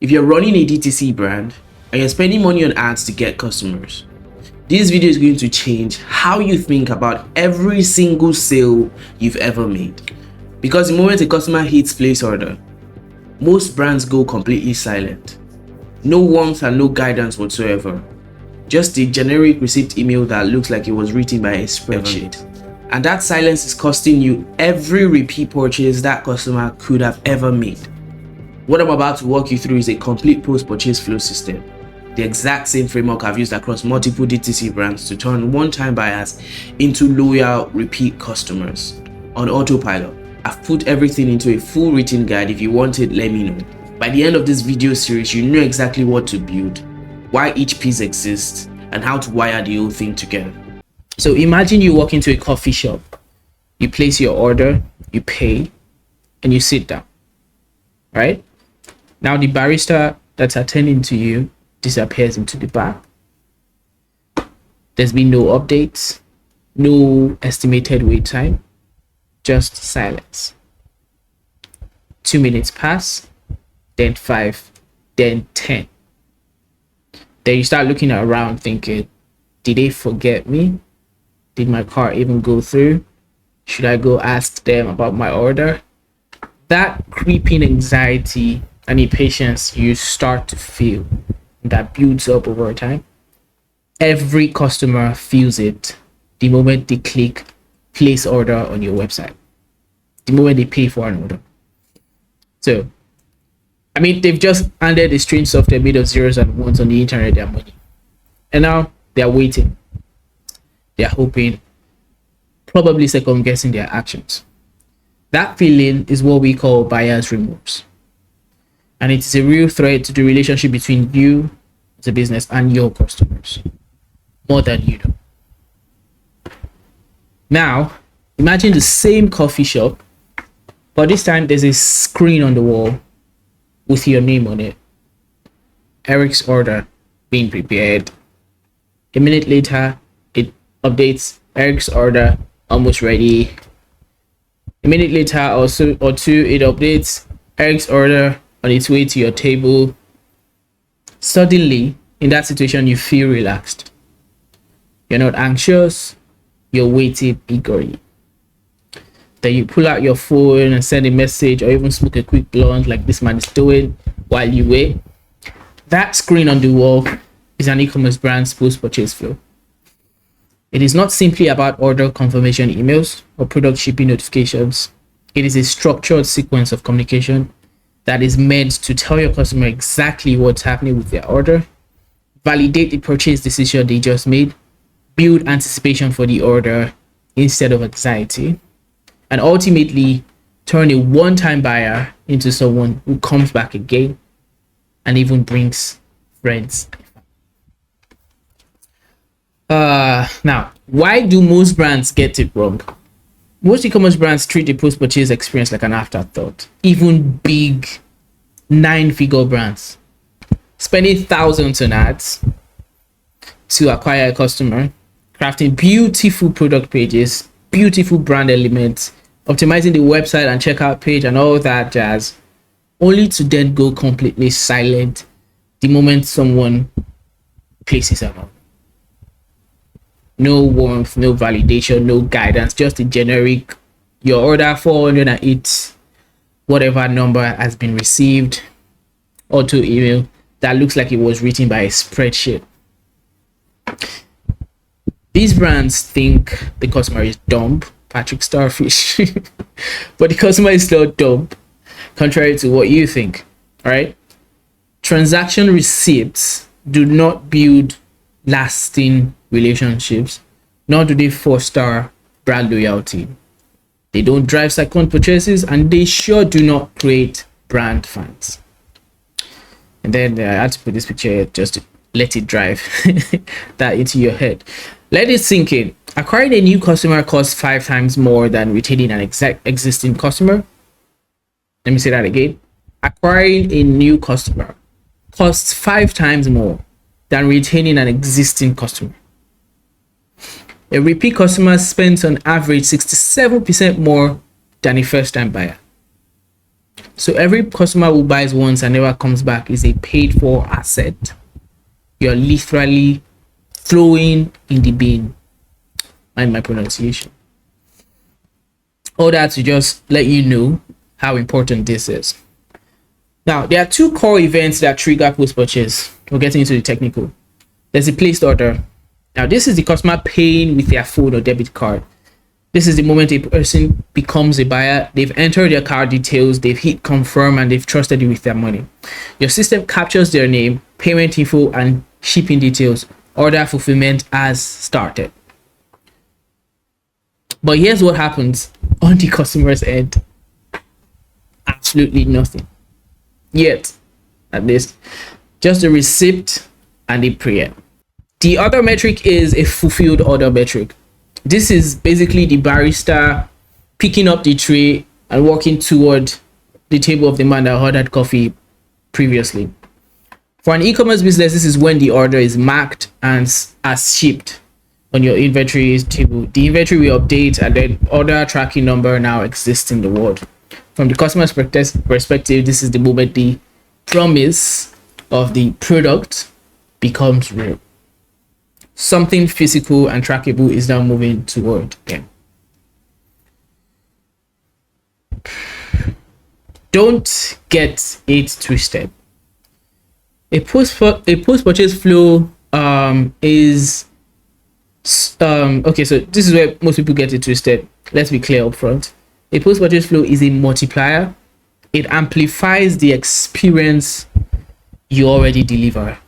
If you're running a DTC brand and you're spending money on ads to get customers, this video is going to change how you think about every single sale you've ever made. Because the moment a customer hits place order, most brands go completely silent. No warmth and no guidance whatsoever. Just a generic receipt email that looks like it was written by a spreadsheet. And that silence is costing you every repeat purchase that customer could have ever made. What I'm about to walk you through is a complete post-purchase flow system. The exact same framework I've used across multiple DTC brands to turn one-time buyers into loyal repeat customers. On autopilot, I've put everything into a full written guide. If you want it, let me know. By the end of this video series, you know exactly what to build, why each piece exists, and how to wire the whole thing together. So imagine you walk into a coffee shop, you place your order, you pay, and you sit down, right? Now the barista that's attending to you disappears into the back. There's been no updates, no estimated wait time, just silence. 2 minutes pass, then 5, then 10. Then you start looking around thinking, did they forget me? Did my car even go through? Should I go ask them about my order? That creeping anxiety and impatience you start to feel that builds up over time. Every customer feels it the moment they click place order on your website, the moment they pay for an order. So, I mean, they've just handed a strange software made of zeros and ones on the internet their money. And now they're waiting. They're hoping, probably second guessing their actions. That feeling is what we call buyer's remorse. And it is a real threat to the relationship between you as a business and your customers, more than you know. Now, imagine the same coffee shop, but this time there's a screen on the wall with your name on it. Eric's order being prepared. A minute later, it updates Eric's order almost ready. A minute later or two, it updates Eric's order on its way to your table. Suddenly, in that situation, you feel relaxed. You're not anxious, you're waiting eagerly. Then you pull out your phone and send a message or even smoke a quick blunt like this man is doing while you wait. That screen on the wall is an e-commerce brand's post-purchase flow. It is not simply about order confirmation emails or product shipping notifications. It is a structured sequence of communication that is meant to tell your customer exactly what's happening with their order, validate the purchase decision they just made, build anticipation for the order instead of anxiety, and ultimately turn a one-time buyer into someone who comes back again and even brings friends. Now, why do most brands get it wrong? Most e-commerce brands treat the post-purchase experience like an afterthought. Even big 9-figure brands spending thousands on ads to acquire a customer, crafting beautiful product pages, beautiful brand elements, optimizing the website and checkout page and all that jazz, only to then go completely silent the moment someone places an order. No warmth, no validation, no guidance, just a generic, your order 408, whatever number has been received, auto email that looks like it was written by a spreadsheet. These brands think the customer is dumb, Patrick Starfish, but the customer is not dumb, contrary to what you think. All right, transaction receipts do not build lasting relationships, nor do they foster brand loyalty. They don't drive second purchases, and they sure do not create brand fans. And then I had to put this picture here just to let it drive that into your head. Let it sink in. Acquiring a new customer costs 5 times more than retaining an existing customer. Let me say that again. Acquiring a new customer costs 5 times more than retaining an existing customer. A repeat customer spends on average 67% more than a first-time buyer. So every customer who buys once and never comes back is a paid for asset. You're literally throwing in the bin. Mind my pronunciation. All that to just let you know how important this is. Now, there are two core events that trigger post-purchase. We're getting into the technical. There's a placed order. Now, this is the customer paying with their phone or debit card. This is the moment a person becomes a buyer. They've entered their card details, they've hit confirm, and they've trusted you with their money. Your system captures their name, payment info, and shipping details. Order fulfillment has started. But here's what happens on the customer's end. Absolutely nothing. Yet, at least, just a receipt and a prayer. The other metric is a fulfilled order metric. This is basically the barista picking up the tray and walking toward the table of the man that ordered coffee previously. For an e-commerce business, this is when the order is marked and as shipped on your inventory table. The inventory will update and then order tracking number now exists in the world. From the customer's perspective, this is the moment the promise of the product becomes real. Something physical and trackable is now moving toward them. Don't get it twisted. A post-purchase flow is okay, so this is where most people get it twisted. Let's be clear up front. A post-purchase flow is a multiplier. It amplifies the experience you already deliver.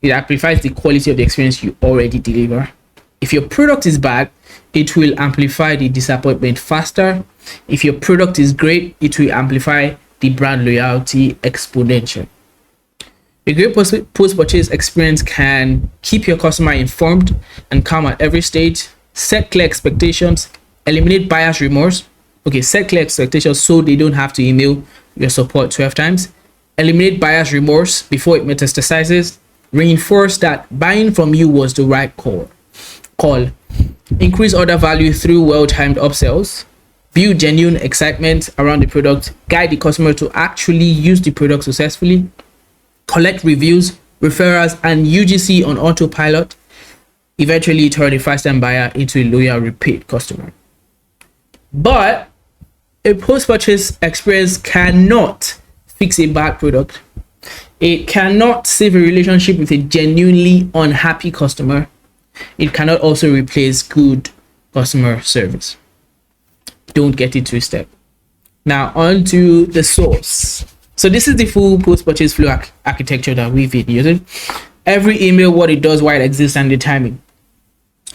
It amplifies the quality of the experience you already deliver. If your product is bad, it will amplify the disappointment faster. If your product is great, it will amplify the brand loyalty exponential. A great post-purchase experience can keep your customer informed and calm at every stage, set clear expectations, eliminate buyer's remorse. Okay, set clear expectations so they don't have to email your support 12 times. Eliminate buyer's remorse before it metastasizes. Reinforce that buying from you was the right call. Increase order value through well-timed upsells. Build genuine excitement around the product. Guide the customer to actually use the product successfully. Collect reviews, referrals, and UGC on autopilot. Eventually turn a first-time buyer into a loyal repeat customer. But a post-purchase experience cannot fix a bad product. It cannot save a relationship with a genuinely unhappy customer. It cannot also replace good customer service. Don't get it twisted. Now on to the source. So this is the full post-purchase flow architecture that we've been using. Every email, what it does, why it exists, and the timing.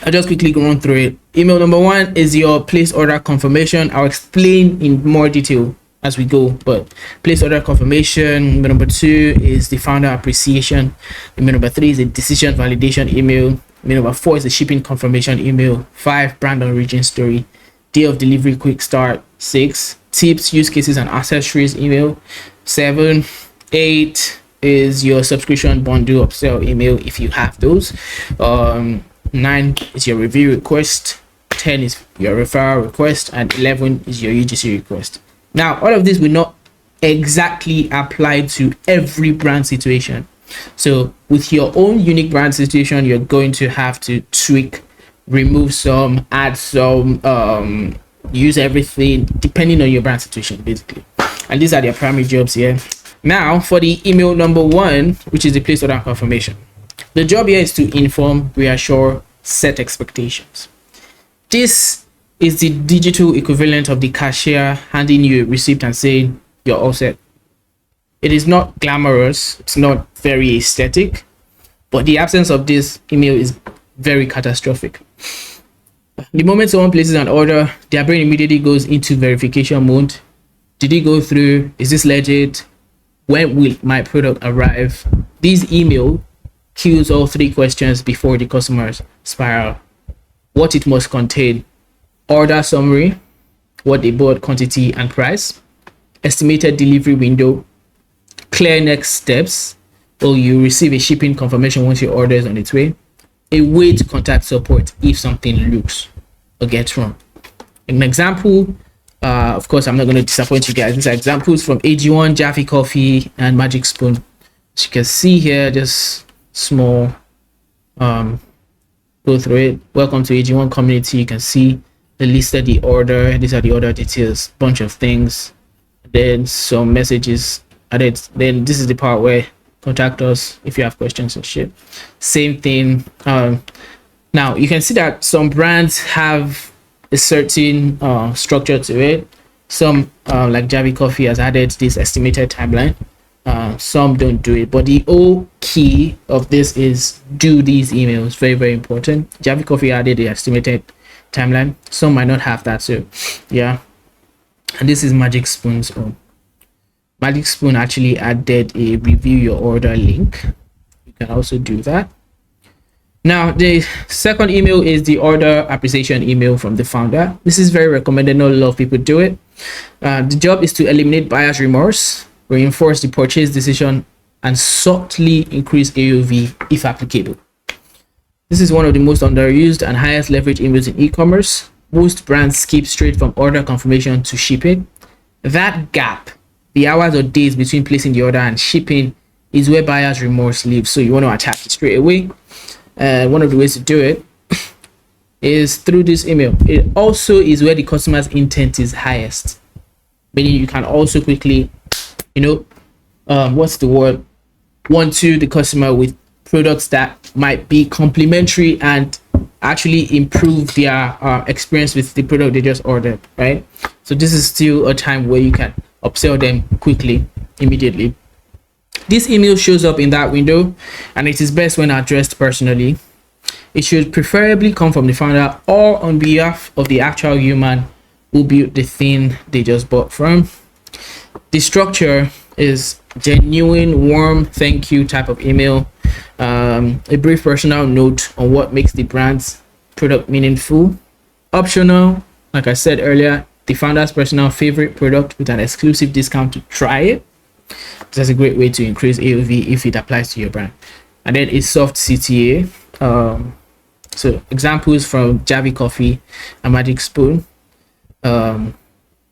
I'll just quickly go on through it. Email number 1 is your place order confirmation. I'll explain in more detail as we go, but place order confirmation. Email number 2 is the founder appreciation. Email number 3 is a decision validation email. Email number 4 is a shipping confirmation email. 5, brand origin story. Day of delivery quick start. 6, tips, use cases, and accessories email. 7, 8 is your subscription bundle upsell email if you have those. 9 is your review request. 10 is your referral request, and 11 is your UGC request. Now, all of this will not exactly apply to every brand situation. So with your own unique brand situation, you're going to have to tweak, remove some, add some, use everything depending on your brand situation, basically. And these are their primary jobs here. Now for the email number 1, which is the place order confirmation. The job here is to inform, reassure, set expectations. This is the digital equivalent of the cashier handing you a receipt and saying you're all set. It is not glamorous, it's not very aesthetic, but the absence of this email is very catastrophic. The moment someone places an order, their brain immediately goes into verification mode. Did it go through? Is this legit? When will my product arrive? This email kills all 3 questions before the customer's spiral. What it must contain: order summary, what they bought, quantity and price, estimated delivery window, clear next steps, or you receive a shipping confirmation once your order is on its way, a way to contact support if something looks or gets wrong. An example Of course, I'm not going to disappoint you guys. These are examples from AG1, Jaffe Coffee, and Magic Spoon. As you can see here, just small. Go through it. Welcome to AG1 community. You can see the listed the order. These are the order details. Bunch of things. Then some messages added. Then this is the part where contact us if you have questions and shit. Same thing. Now you can see that some brands have a certain structure to it. Some like Jaffe Coffee has added this estimated timeline. Some don't do it, but the whole key of this is do these emails. Very, very important. Jaffe Coffee added the estimated timeline. Some might not have that, so yeah. And this is Magic Spoon's own. Magic Spoon actually added a review your order link. You can also do that. Now the second email is the order appreciation email from the founder. This is very recommended. Not a lot of people do it. The job is to eliminate buyer's remorse, reinforce the purchase decision, and subtly increase AOV if applicable. This is one of the most underused and highest leverage emails in e-commerce. Most brands skip straight from order confirmation to shipping. That gap, the hours or days between placing the order and shipping, is where buyer's remorse lives. So you want to attack it straight away. One of the ways to do it is through this email. It also is where the customer's intent is highest, meaning you can also quickly, want to the customer with products that might be complementary and actually improve their experience with the product they just ordered, right? So this is still a time where you can upsell them quickly, immediately. This email shows up in that window, and it is best when addressed personally. It should preferably come from the founder or on behalf of the actual human who built the thing they just bought from. The structure is genuine, warm, thank you type of email. A brief personal note on what makes the brand's product meaningful. Optional, like I said earlier, the founder's personal favorite product with an exclusive discount to try it. That's a great way to increase AOV if it applies to your brand. And then a soft CTA. So examples from Jaffe Coffee and Magic Spoon.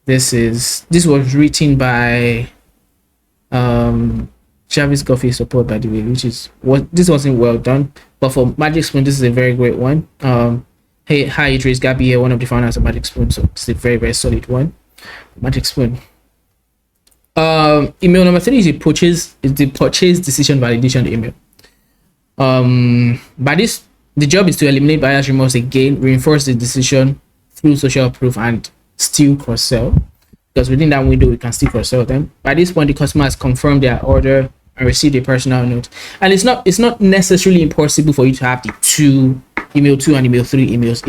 This was written by Jaffe Coffee support, by the way, this wasn't well done, but for Magic Spoon this is a very great one. Hey, hi Idris, Gabby here, one of the founders of Magic Spoon, so it's a very, very solid one. Magic Spoon. Email number 3 is the purchase decision validation email. By this, the job is to eliminate buyer's remorse again, reinforce the decision through social proof, and still cross-sell, because within that window we can still cross-sell them. By this point, the customer has confirmed their order and received a personal note, and it's not necessarily impossible for you to have the email 2 and email 3 emails.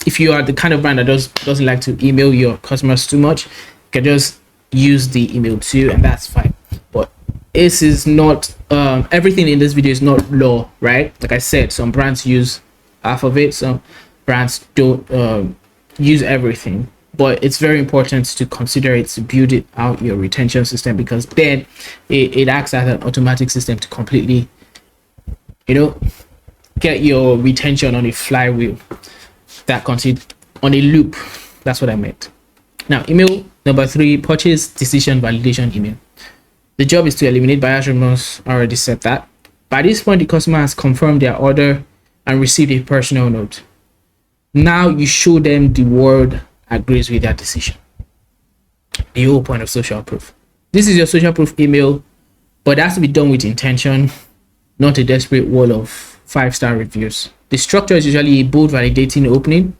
If you are the kind of brand that doesn't like to email your customers too much, you can just use the email 2 and that's fine. But this is not everything in this video is not law, right? Like I said, some brands use half of it, some brands don't use everything, but it's very important to consider it, to build it out your retention system, because then it acts as an automatic system to completely get your retention on a flywheel that continues on a loop. That's what I meant. Now, email number 3, purchase decision validation email. The job is to eliminate buyer's remorse. I already said that. By this point, the customer has confirmed their order and received a personal note. Now you show them the word agrees with their decision. The whole point of social proof. This is your social proof email, but it has to be done with intention, not a desperate wall of 5-star reviews. The structure is usually a bold validating opening.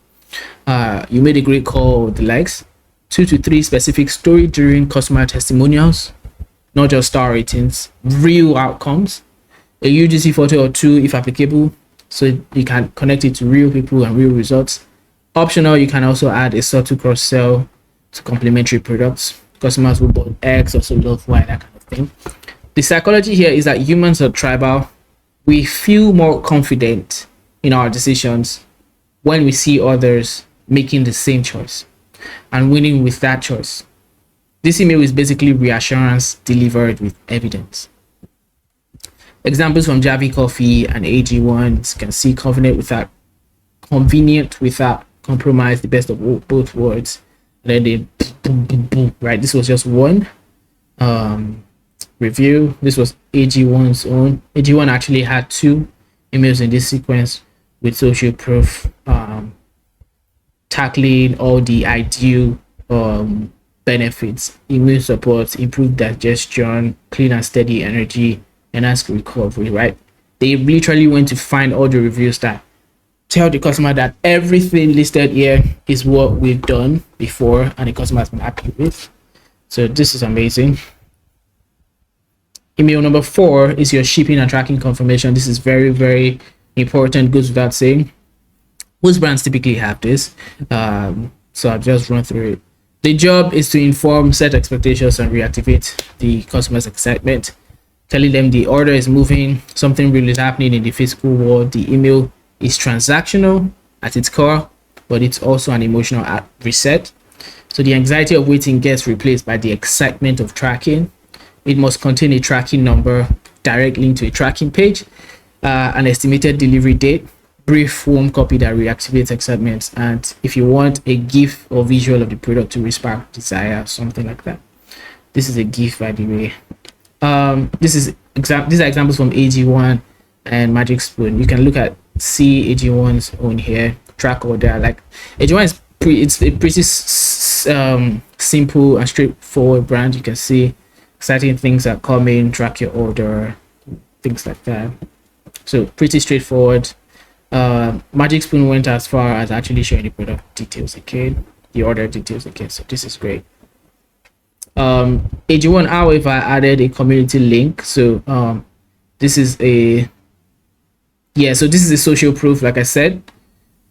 You made a great call, the likes. 2 to 3 specific story during customer testimonials, not just star ratings, real outcomes. A UGC photo or 2 if applicable, so you can connect it to real people and real results. Optional, you can also add a subtle cross sell to complementary products. Customers who bought X also love Y, that kind of thing. The psychology here is that humans are tribal. We feel more confident in our decisions when we see others making the same choice and winning with that choice. This email is basically reassurance delivered with evidence. Examples from Jaffe Coffee and AG1 can see convenient without compromise, the best of both worlds. and then they boom, boom, boom, right? This was just one review. This was AG1's own. AG1 actually had 2 emails in this sequence with social proof, tackling all the ideal benefits: immune support, improved digestion, clean and steady energy, enhanced recovery, right? They literally went to find all the reviews that tell the customer that everything listed here is what we've done before and the customer has been happy with. So this is amazing. Email number 4 is your shipping and tracking confirmation. This is very, very important, goes without saying. Most brands typically have this, so I'll just run through it. The job is to inform, set expectations, and reactivate the customer's excitement, telling them the order is moving, something really is happening in the physical world. The email is transactional at its core, but it's also an emotional reset. So the anxiety of waiting gets replaced by the excitement of tracking. It must contain a tracking number, direct link to a tracking page, an estimated delivery date, brief warm copy that reactivates excitement, and if you want a GIF or visual of the product to spark desire, something like that. This is a GIF, by the way. These are examples from AG1 and Magic Spoon. You can look at AG1's own here, track order. Like AG1 is it's a pretty simple and straightforward brand. You can see exciting things are coming, track your order, things like that. So pretty straightforward. Magic Spoon went as far as actually showing the product details again, the order details again. So this is great. AG1, however, added a community link. So this is a social proof. Like I said,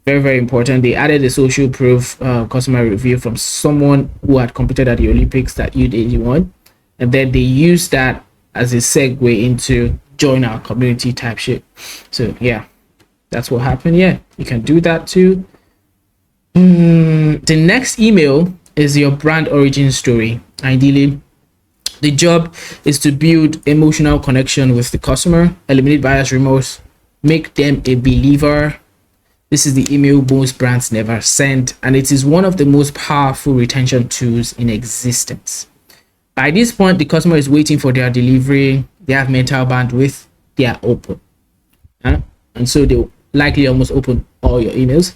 very, very important. They added a social proof customer review from someone who had competed at the Olympics that used AG1, and then they used that as a segue into join our community type shit. So yeah, that's what happened. Yeah, you can do that too. The next email is your brand origin story. Ideally, the job is to build emotional connection with the customer, eliminate buyer's remorse, make them a believer. This is the email most brands never send, and it is one of the most powerful retention tools in existence. By this point, the customer is waiting for their delivery. They have mental bandwidth. They are open, and so they'll likely almost open all your emails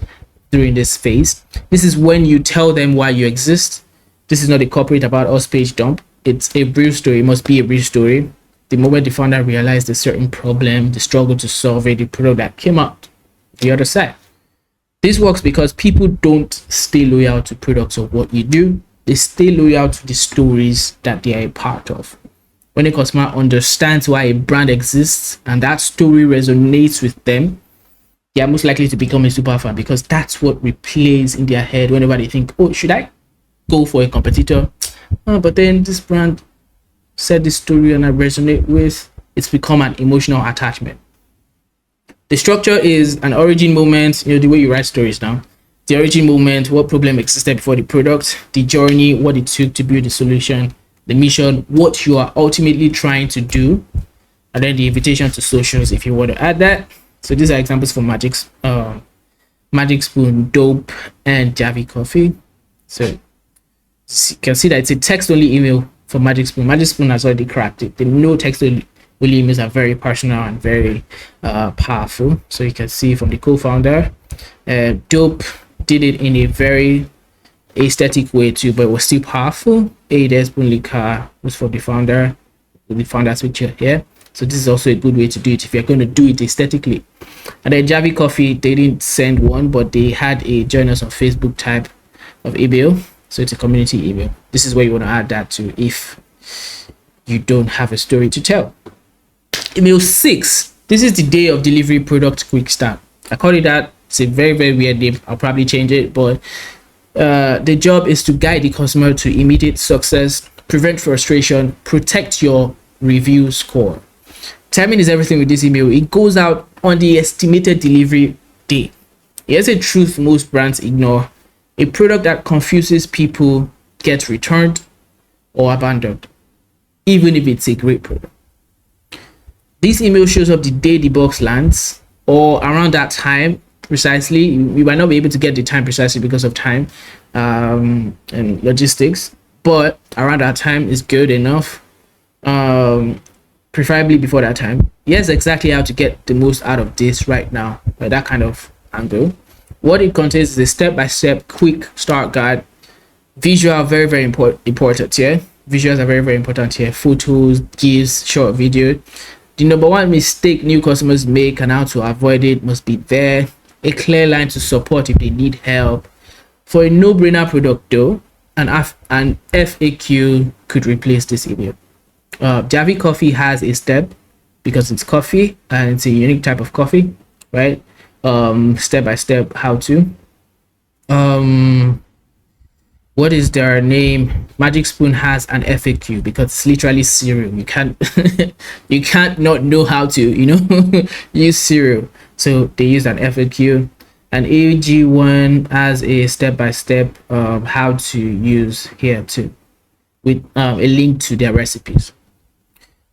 during this phase. This is when you tell them why you exist. This is not a corporate about us page dump. It's a brief story. It must be a brief story. The moment the founder realized a certain problem, the struggle to solve it, the product that came out the other side. This works because people don't stay loyal to products or what you do. They stay loyal to the stories that they are a part of. When a customer understands why a brand exists and that story resonates with them, they are most likely to become a super fan, because that's what replays in their head whenever they think, oh, should I go for a competitor? Oh, but then this brand said this story and I resonate with. It's become an emotional attachment. The structure is an origin moment, the way you write stories now. The origin moment, what problem existed before the product, the journey, what it took to build the solution, the mission, what you are ultimately trying to do, and then the invitation to socials if you want to add that. So these are examples for Magic Spoon, Dope, and Javi Coffee. So you can see that it's a text-only email for Magic Spoon. Magic Spoon has already cracked it. The no text-only emails are very personal and very powerful. So you can see from the co-founder, Dope did it in a very aesthetic way too, but it was still powerful. A Spoon Liquor was for the founder, with the founder's picture here. So this is also a good way to do it if you're going to do it aesthetically. And then Javi Coffee, they didn't send one, but they had a join us on Facebook type of email. So it's a community email. This is where you want to add that to if you don't have a story to tell. Email 6. This is the day of delivery product quick start. I call it that. It's a very, very weird name. I'll probably change it, but the job is to guide the customer to immediate success, prevent frustration, protect your review score. Timing is everything with this email. It goes out on the estimated delivery day. Here's a truth most brands ignore. A product that confuses people gets returned or abandoned, even if it's a great product. This email shows up the day the box lands or around that time, precisely. You might not be able to get the time precisely because of time and logistics, but around that time is good enough. Preferably before that time. Here's exactly how to get the most out of this right now, by that kind of angle. What it contains is a step-by-step quick start guide. Visual, very important here. Visuals are very important here. Photos, GIFs, short video. The number one mistake new customers make and how to avoid it must be there. A clear line to support if they need help. For a no-brainer product though, an FAQ could replace this email. Javi Coffee has a step because it's coffee and it's a unique type of coffee, right? Step by step how to. What is their name? Magic Spoon has an FAQ because it's literally cereal. You can't you can't not know how to, use cereal. So they use an FAQ. And AG1 has a step-by-step how to use here too, with a link to their recipes.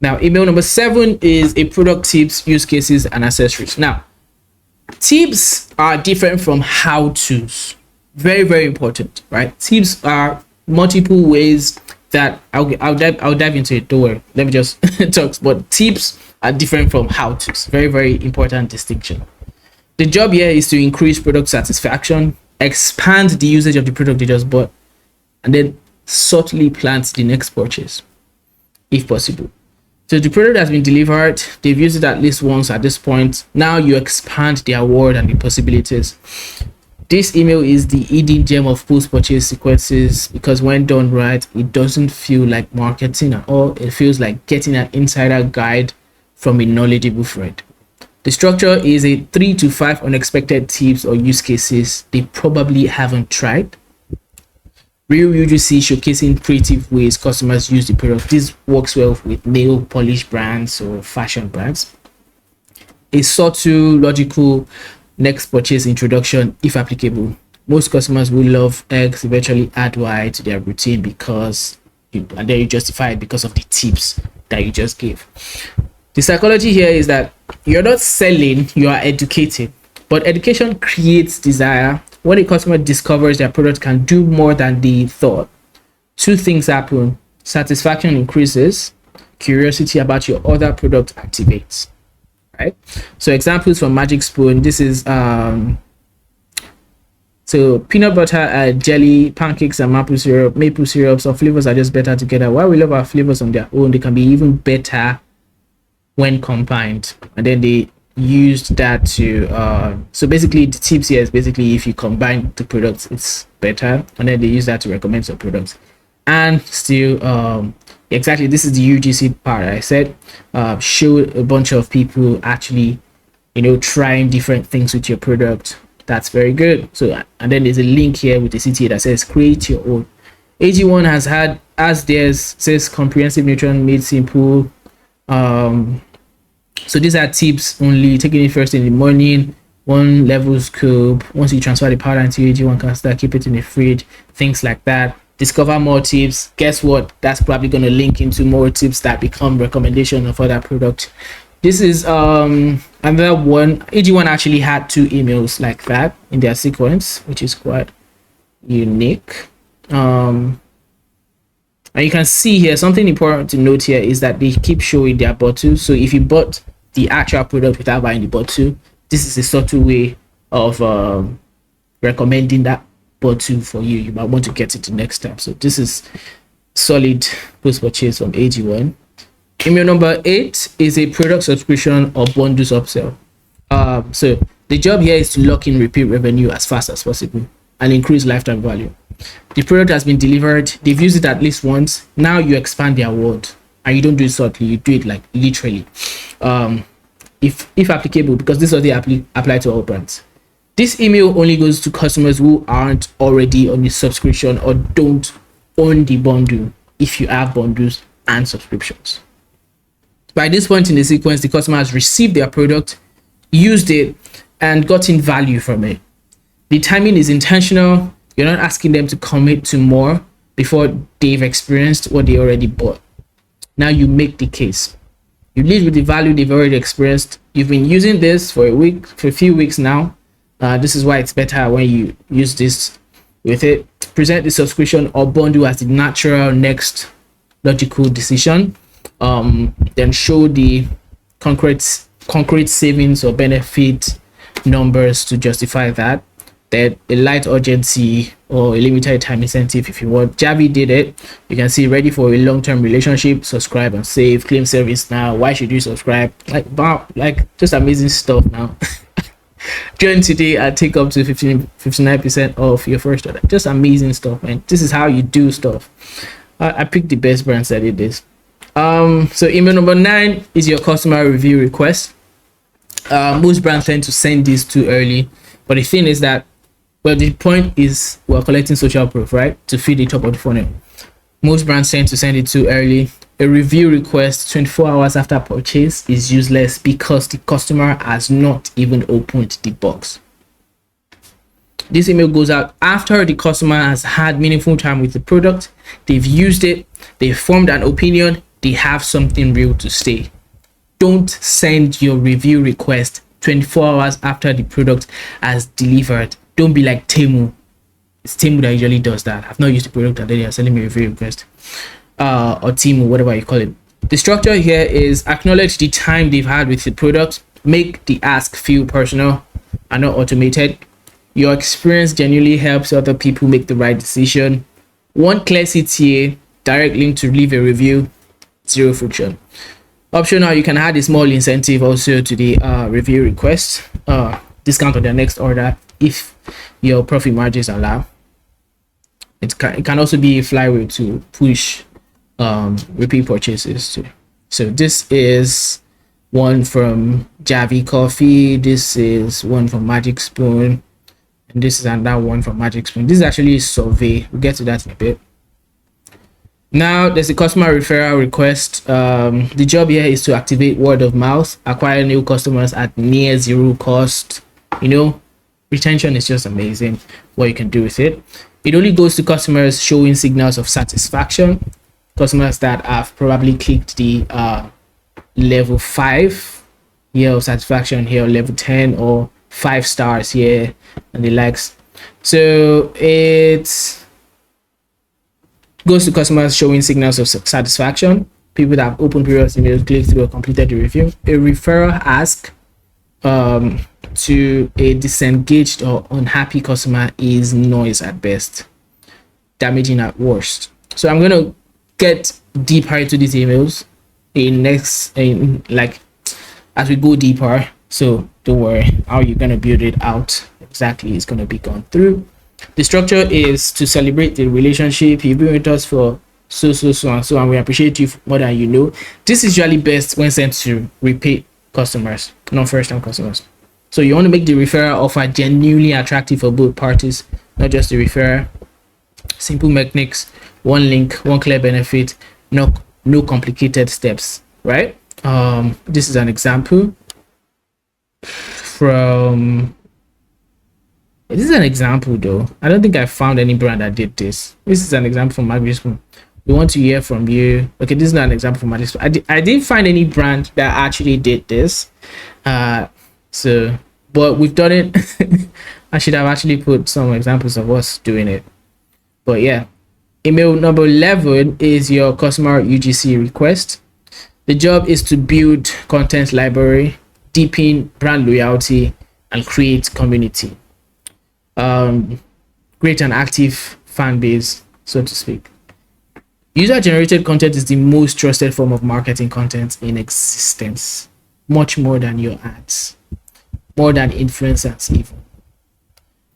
Now, email number 7 is a product tips, use cases, and accessories. Now, tips are different from how-tos. Very important, right? Tips are multiple ways that I'll dive into it. Don't worry. Let me just talk. But tips are different from how-tos. Very important distinction. The job here is to increase product satisfaction, expand the usage of the product they just bought, and then subtly plant the next purchase, if possible. So the product has been delivered. They've used it at least once at this point. Now you expand the award and the possibilities. This email is the hidden gem of post-purchase sequences because when done right, it doesn't feel like marketing at all. It feels like getting an insider guide from a knowledgeable friend. The structure is a 3 to 5 unexpected tips or use cases they probably haven't tried. Real UGC showcasing creative ways customers use the product. This works well with nail polish brands or fashion brands. A subtle, logical next purchase introduction, if applicable. Most customers will love eggs eventually add Y to their routine and then you justify it because of the tips that you just gave. The psychology here is that you're not selling, you are educating, but education creates desire. When a customer discovers their product can do more than they thought, 2 things happen. Satisfaction increases, curiosity about your other product activates, right? So examples from Magic Spoon, this is so peanut butter, jelly, pancakes, and maple syrup. Some flavors are just better together. While we love our flavors on their own, they can be even better when combined. And then they used that to so basically the tips here is basically if you combine the products it's better, and then they use that to recommend some products. And still exactly, this is the UGC part I said, show a bunch of people actually trying different things with your product. That's very good. So and then there's a link here with the CTA that says create your own. AG1 has theirs, says comprehensive nutrition made simple. So these are tips only, taking it first in the morning, 1 level scoop. Once you transfer the powder into AG1 canister, keep it in the fridge, things like that. Discover more tips. Guess what? That's probably going to link into more tips that become recommendation of other product. This is another one. AG1 actually had 2 emails like that in their sequence, which is quite unique. And you can see here something important to note here is that they keep showing their bottle. So if you bought the actual product without buying the bottle, this is a subtle way of recommending that bottle for you. You might want to get it the next time. So this is solid post purchase from AG1. Email number 8 is a product subscription or bundles upsell. So the job here is to lock in repeat revenue as fast as possible and increase lifetime value. The product has been delivered, they've used it at least once. Now you expand their word, and you don't do it subtly, you do it like literally. If applicable, because this is what they apply to all brands. This email only goes to customers who aren't already on the subscription or don't own the bundle, if you have bundles and subscriptions. By this point in the sequence, the customer has received their product, used it, and gotten value from it. The timing is intentional. You're not asking them to commit to more before they've experienced what they already bought. Now you make the case. You lead with the value they've already experienced. You've been using this for a few weeks now. This is why it's better when you use this with it. Present the subscription or bundle as the natural next logical decision. Then show the concrete savings or benefit numbers to justify that. Then a light urgency or a limited time incentive if you want. Javi did it. You can see ready for a long-term relationship, subscribe and save, claim service now. Why should you subscribe? Like wow, like just amazing stuff now. Join today and take up to 59% off your first order. Just amazing stuff, man. This is how you do stuff. I picked the best brands that did this. So email number 9 is your customer review request. Most brands tend to send this too early, but the thing is that, well, the point is we're collecting social proof, right, to feed the top of the funnel. Most brands tend to send it too early. A review request 24 hours after purchase is useless because the customer has not even opened the box. This email goes out after the customer has had meaningful time with the product, they've used it, they've formed an opinion, they have something real to say. Don't send your review request 24 hours after the product has delivered. Don't be like Temu. It's Temu that usually does that. I've not used the product and then they are sending me a review request. Or Temu, whatever you call it. The structure here is acknowledge the time they've had with the product, make the ask feel personal and not automated. Your experience genuinely helps other people make the right decision. One clear CTA, direct link to leave a review, zero friction. Optional, you can add a small incentive also to the review request, discount on their next order if your profit margins allow. It can also be a flywheel to push repeat purchases too. So this is one from Javi Coffee, this is one from Magic Spoon, and this is another one from Magic Spoon. This is actually a survey. We'll get to that in a bit. Now there's a customer referral request. The job here is to activate word of mouth, acquire new customers at near zero cost. You know, retention is just amazing what you can do with it. It only goes to customers showing signals of satisfaction, customers that have probably clicked the level 5 here of satisfaction here, or level 10 or 5 stars here and the likes. So it goes to customers showing signals of satisfaction, people that have opened previous emails, clicked through or completed the review. A referral ask to a disengaged or unhappy customer is noise at best, damaging at worst. So I'm going to get deeper into these emails like as we go deeper. So don't worry, how you're going to build it out exactly is going to be gone through. The structure is to celebrate the relationship. You've been with us for so and we appreciate you more than you know. This is usually best when sent to repeat customers, not first-time customers. So you want to make the referral offer genuinely attractive for both parties, not just the referrer. Simple mechanics, one link, one clear benefit, no complicated steps, right? This is an example from... This is an example though. I don't think I found any brand that did this. This is an example from Magic Spoon. We want to hear from you. Okay, this is not an example from Magic Spoon. I didn't find any brand that actually did this. So, but we've done it. I should have actually put some examples of us doing it. But yeah, email number 11 is your customer UGC request. The job is to build content library, deepen brand loyalty, and create community. Create an active fan base, so to speak. User-generated content is the most trusted form of marketing content in existence, much more than your ads, more than influencers,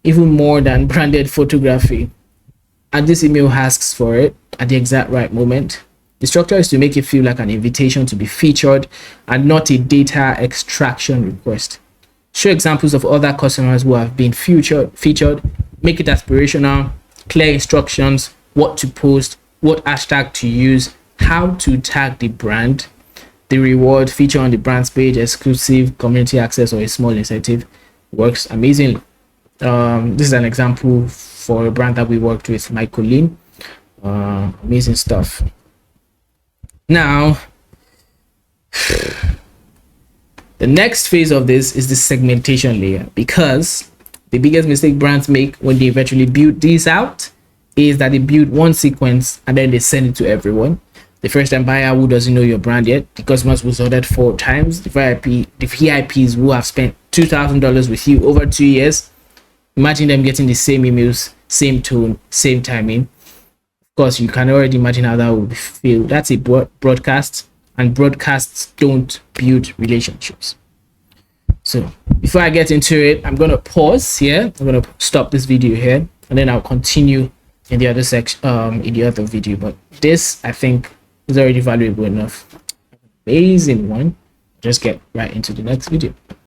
even more than branded photography. And this email asks for it at the exact right moment. The structure is to make it feel like an invitation to be featured and not a data extraction request. Show examples of other customers who have been featured, make it aspirational, clear instructions, what to post, what hashtag to use, how to tag the brand, the reward, feature on the brand's page, exclusive community access, or a small incentive. Works amazingly. This is an example for a brand that we worked with, Michael Lin. Amazing stuff. Now, the next phase of this is the segmentation layer, because The biggest mistake brands make when they eventually build these out is that they build one sequence and then they send it to everyone. The first time buyer who doesn't know your brand yet, the customers who ordered 4 times, the VIPs who have spent $2,000 with you over 2 years. Imagine them getting the same emails, same tone, same timing. Of course, you can already imagine how that would feel. That's a broadcast, and broadcasts don't build relationships. So before I get into it, I'm gonna pause here. I'm gonna stop this video here, and then I'll continue in the other section, in the other video. But this, I think, is already valuable enough. Amazing one. Just get right into the next video.